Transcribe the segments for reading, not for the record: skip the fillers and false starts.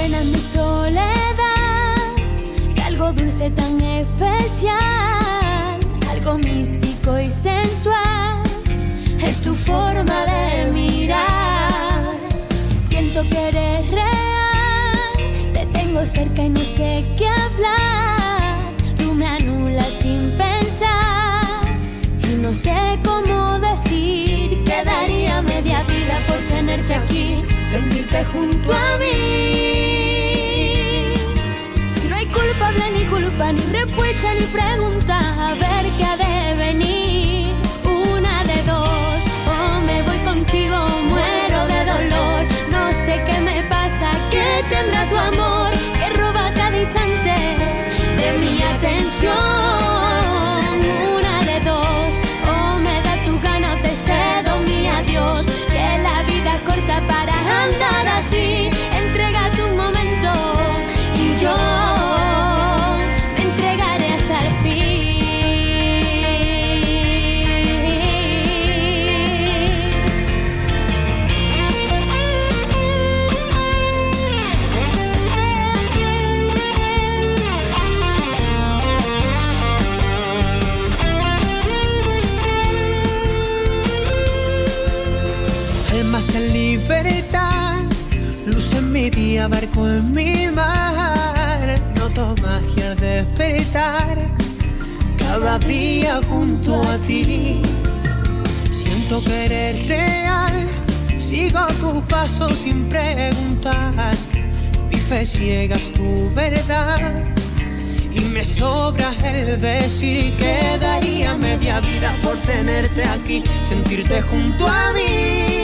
llenas mi soledad de algo dulce tan especial, algo místico y sensual. Es tu forma de mirar. Siento que eres real. Te tengo cerca y no sé qué hablar. Tú me anulas sin pensar y no sé cómo decir que daría media vida por tenerte aquí, sentirte junto a mí. No hay culpable ni culpa, ni respuesta, ni pregunta. A ver qué ha de venir. Una de dos, o me voy contigo o muero de dolor. No sé qué me pasa, qué tendrá tu amor, que roba cada instante de mi atención. Una de dos, o me da tu gana o te cedo mi adiós. Que la vida es corta para andar así. Entrega tu momento y yo me entregaré hasta el fin. Almas en libertad, luz en mi día, barco en mi mar. Noto magia al despertar, cada día junto a ti. Siento que eres real, sigo tus pasos sin preguntar. Mi fe ciega es tu verdad y me sobra el decir que daría media vida por tenerte aquí, sentirte junto a mí.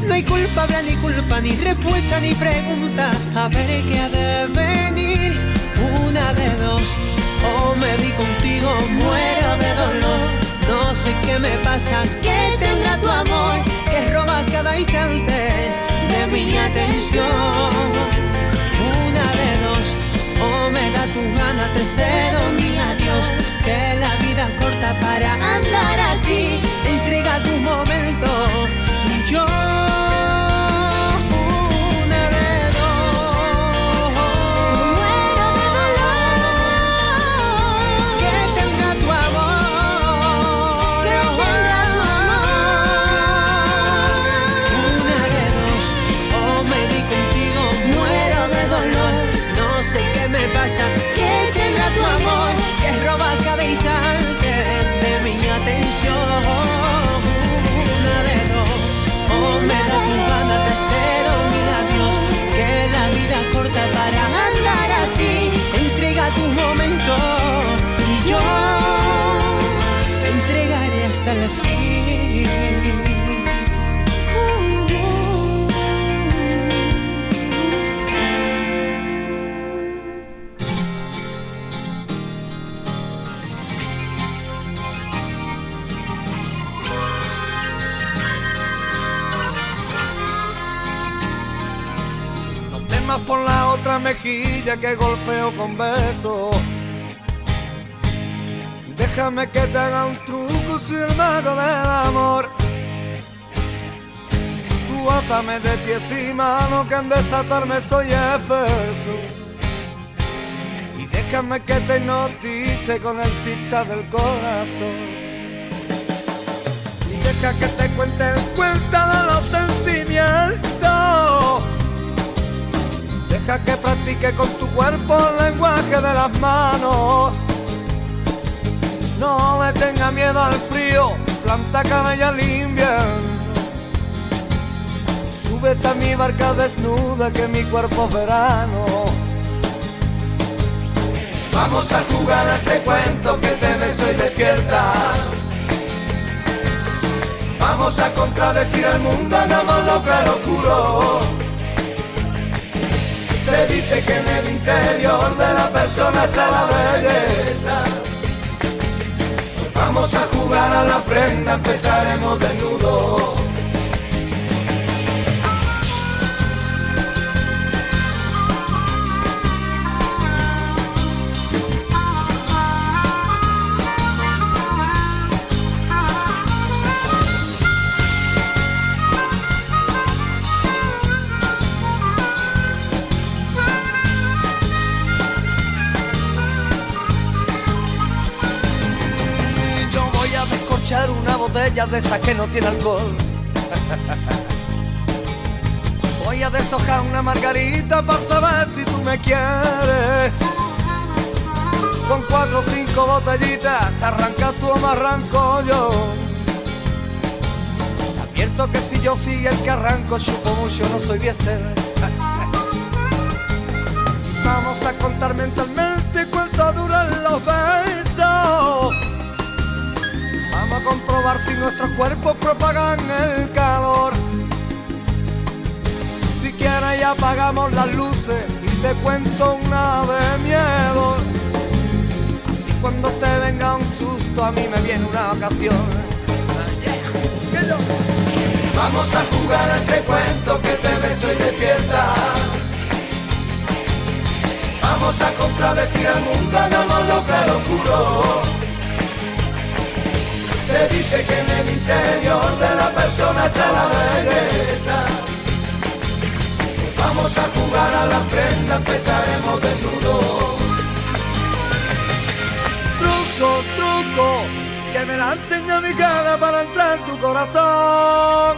No hay culpable ni culpa, ni respuesta, ni pregunta. A ver qué ha de venir. Una de dos, o me vi contigo o muero de dolor. No sé qué me pasa, qué tendrá tu amor, que roba cada instante de mi atención. Una de dos, o me da tu gana, te cedo mi adiós. Que la vida es corta para andar así. Entrega tu momento y yo que tendrá tu amor, que roba cada instante de mi atención. Una de dos, o me da tu gana, te cedo mi adiós. Que la vida es corta para andar así. Entrega tu momento y yo te entregaré hasta el fin. Por la otra mejilla que golpeo con besos. Déjame que te haga un truco, soy el mago del amor. Tú átame de pies y manos, que en desatarme soy experto. Y déjame que te hipnotice con el tic-tac del corazón. Y deja que te cuente el cuento de los sentimientos. Deja que practique con tu cuerpo el lenguaje de las manos. No le tenga miedo al frío, planta cara y al invierno. Súbete a mi barca desnuda, que mi cuerpo es verano. Vamos a jugar a ese cuento que te beso y despierta. Vamos a contradecir el mundo, hagámoslo claro oscuro. Se dice que en el interior de la persona está la belleza. Vamos a jugar a la prenda, empezaremos desnudos. botella de esa que no tiene alcohol. Voy a deshojar una margarita para saber si tú me quieres. Con 4 o 5 botellitas te arrancas tú o me arranco yo. Te advierto que si yo soy el que arranco, chupo mucho, no soy diésel. Vamos a contar mentalmente cuánto duran los besos. Vamos a comprobar si nuestros cuerpos propagan el calor. Si quieres ya apagamos las luces y te cuento una de miedo. Así cuando te venga un susto a mí me viene una ocasión. Vamos a jugar a ese cuento que te beso y despierta. Vamos a contradecir al mundo, hagámoslo claro oscuro. Se dice que en el interior de la persona está la belleza. Vamos a jugar a la prenda, empezaremos desnudo. Truco, truco, que me la enseña mi cara para entrar en tu corazón.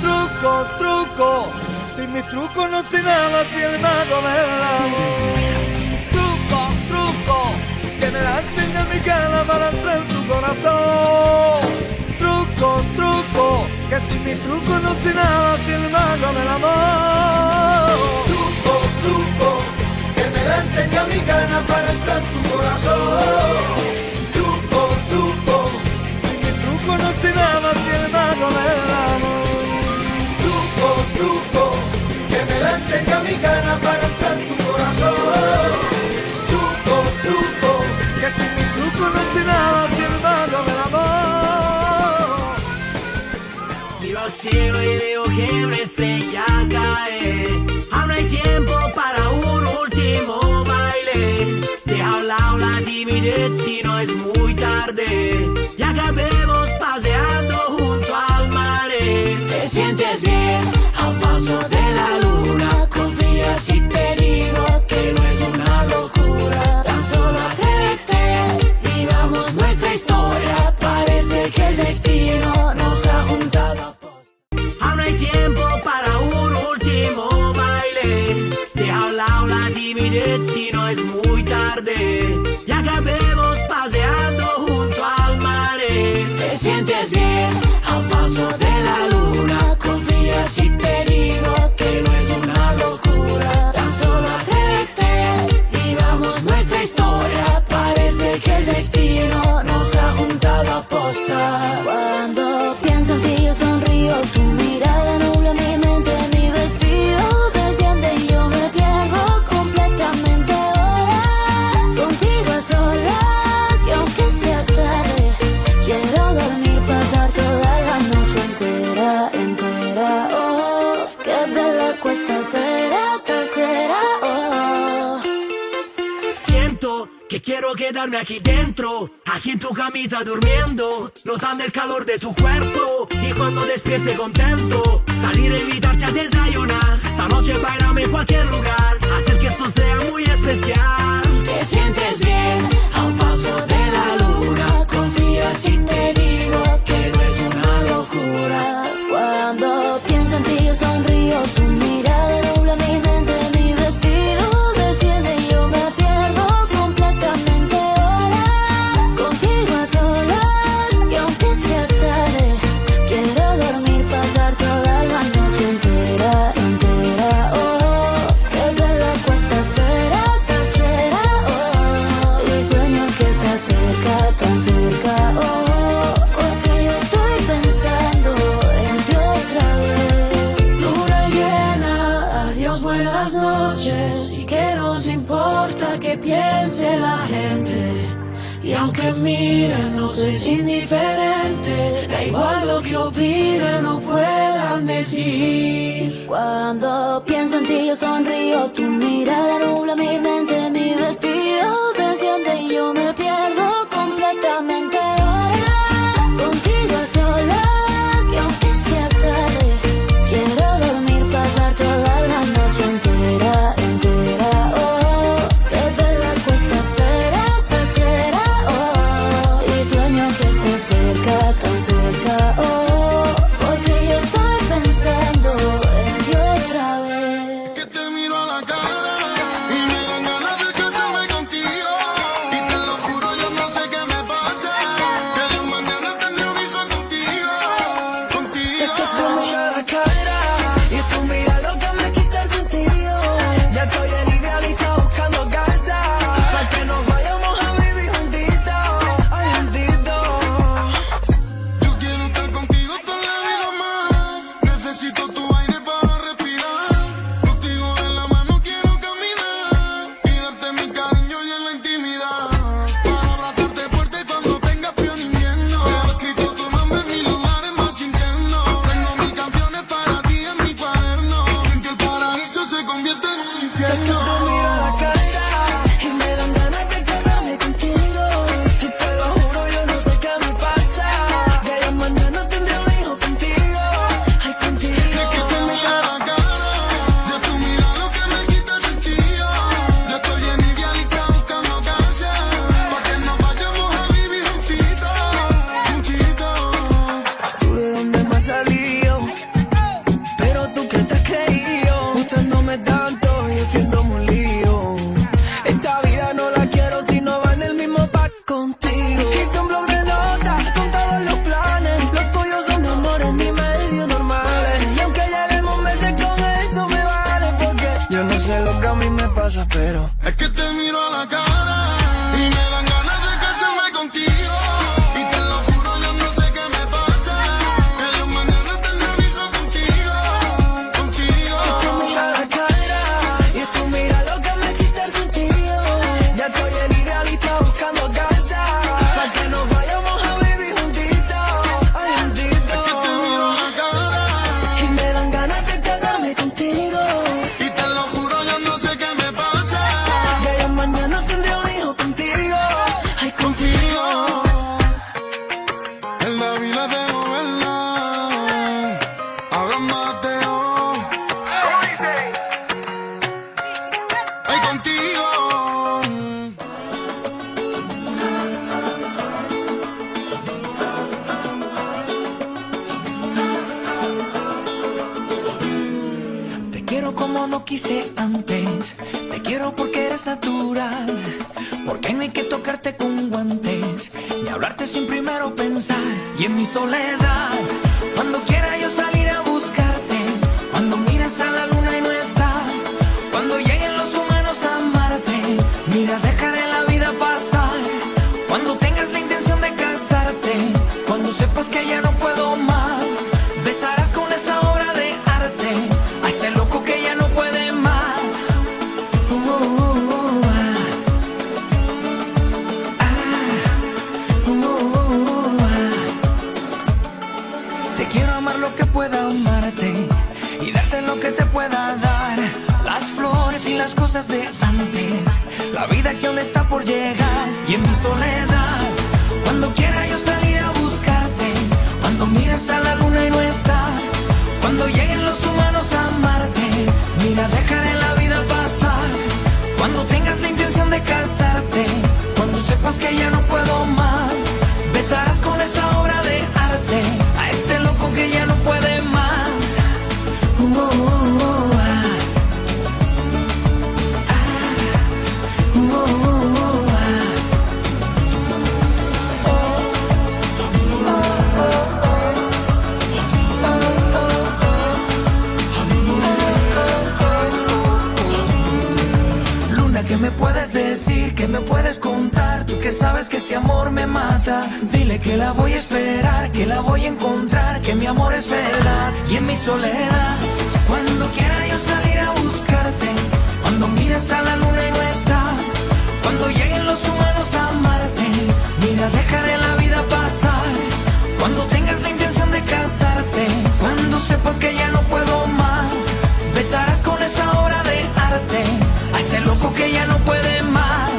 Truco, truco, sin mis trucos no sé nada, si el mago del amor. Truco, truco, que me la enseña mi cara para entrar en tu corazón. Truco, truco, que sin mis trucos no sé nada, si el mago del amor. Truco, truco, que me la enseña mi cara para entrar en tu corazón. Truco, truco, sin mis trucos no sé nada, si el mago del amor. Truco, truco, que me la enseña mi cara para entrar en tu corazón. Truco, truco, que sin mis trucos no sé nada, si el mago del amor. Miro al cielo y veo que una estrella cae. Aún hay tiempo para un último baile. Deja a un lado la timidez si no es muy tarde. Y acabemos paseando junto al mar. Te sientes bien a un paso de la luna. Confía si te digo que no es una locura. Tan solo atrévete, vivamos nuestra historia. Parece que el destino nos ha juntado. Aún hay tiempo para un último baile. Deja a un lado la timidez si no es muy tarde. Y acabemos paseando junto al mar. Te sientes bien a un paso de la luna. Confía si te digo que no es una locura. Tan solo atrévete, vivamos nuestra historia. Parece que el destino nos ha juntado a posta. Cuando pienso en ti yo sonrío, tu mirada nubla mi mente, mi vestido desciende y yo me pierdo completamente ahora. Contigo a solas y aunque sea tarde, quiero dormir, pasar toda la noche entera, entera. Oh, qué bella cuesta será, oh. Siento que quiero quedarme aquí dentro, aquí en tu camita durmiendo, notando el calor de tu cuerpo. Y cuando despierte contento, salir a invitarte a desayunar. Esta noche bailame en cualquier lugar, hacer que esto sea muy especial. Te sientes bien a un paso de la luna. Confía si te digo que no es una locura. Cuando pienso en ti yo sonrío, tu mirada nubla mi mente, mi vestido desciende y yo me pierdo completamente ahora. Contigo a solas y aunque sea tarde, quiero dormir, pasar toda la noche entera, entera. Oh, qué bella cuesta será, oh. Y sueño que estás cerca, tan cerca, oh. Porque yo estoy pensando en ti otra vez. Luna llena, adiós, buenas noches. Y que nos importa que piense la gente. Y aunque miren, no es indiferente. Da igual lo que opinen o puedan decir. Cuando pienso en ti yo sonrío, tu mirada nubla mi mente, mi vestido desciende y yo me pierdo completamente ahora. Contigo a solas y aunque sea tarde, quiero dormir, pasar toda la noche entera, entera. Oh, qué bella cuesta será, oh. Y sueño que estés cerca, tan cerca, oh. Los Mateo. Ay, contigo. Te quiero como no quise antes. Te quiero porque eres natural. Porque no hay que tocarte con guantes, ni hablarte sin primero pensar. Y en mi soledad, cuando quiera yo salir a buscarte, cuando miras a la luna y no está, cuando lleguen los humanos a amarte, mira, dejaré la vida pasar. Cuando tengas la intención de casarte, cuando sepas que ya no puedo más, besarás con esa obra de arte a este loco que ya no puede más. Te quiero amar lo que pueda amarte y darte lo que te pueda dar. Las flores y las cosas de antes, la vida que aún está por llegar. Y en mi soledad, cuando quiera yo salir a buscarte, cuando mires a la luna y no está, cuando lleguen los humanos a amarte, mira, dejaré la vida pasar. Cuando tengas la intención de casarte, cuando sepas que ya no puedo más, besarás con esa obra de arte a este loco que ya no puede más. Luna, ¿qué me puedes decir? ¿Qué me puedes contar? Tú que sabes que este amor me mata. Dile que la voy a esperar, que la voy a encontrar, que mi amor es verdad. Y en mi soledad, cuando quiera yo salir a buscarte, cuando mires a la luna y no está, cuando lleguen los humanos a amarte, mira, dejaré la vida pasar. Cuando tengas la intención de casarte, cuando sepas que ya no puedo más, besarás con esa obra de arte a este loco que ya no puede más.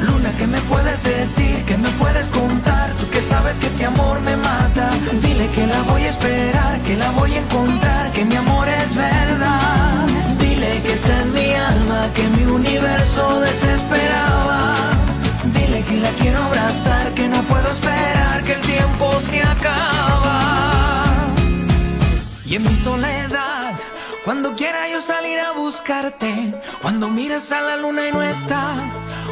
Luna, ¿qué me puedes decir? ¿Qué me puedes contar? Tú que sabes que este amor me mata. Dile que la voy a esperar, que la voy a encontrar, que mi amor es verdad. Dile que está en mi alma, que mi universo desesperaba. Dile que la quiero abrazar, que no puedo esperar, que el tiempo se acaba. Y en mi soledad, cuando quiera yo salir a buscarte, cuando miras a la luna y no está,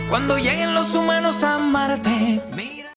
cuando lleguen los humanos a amarte, mira.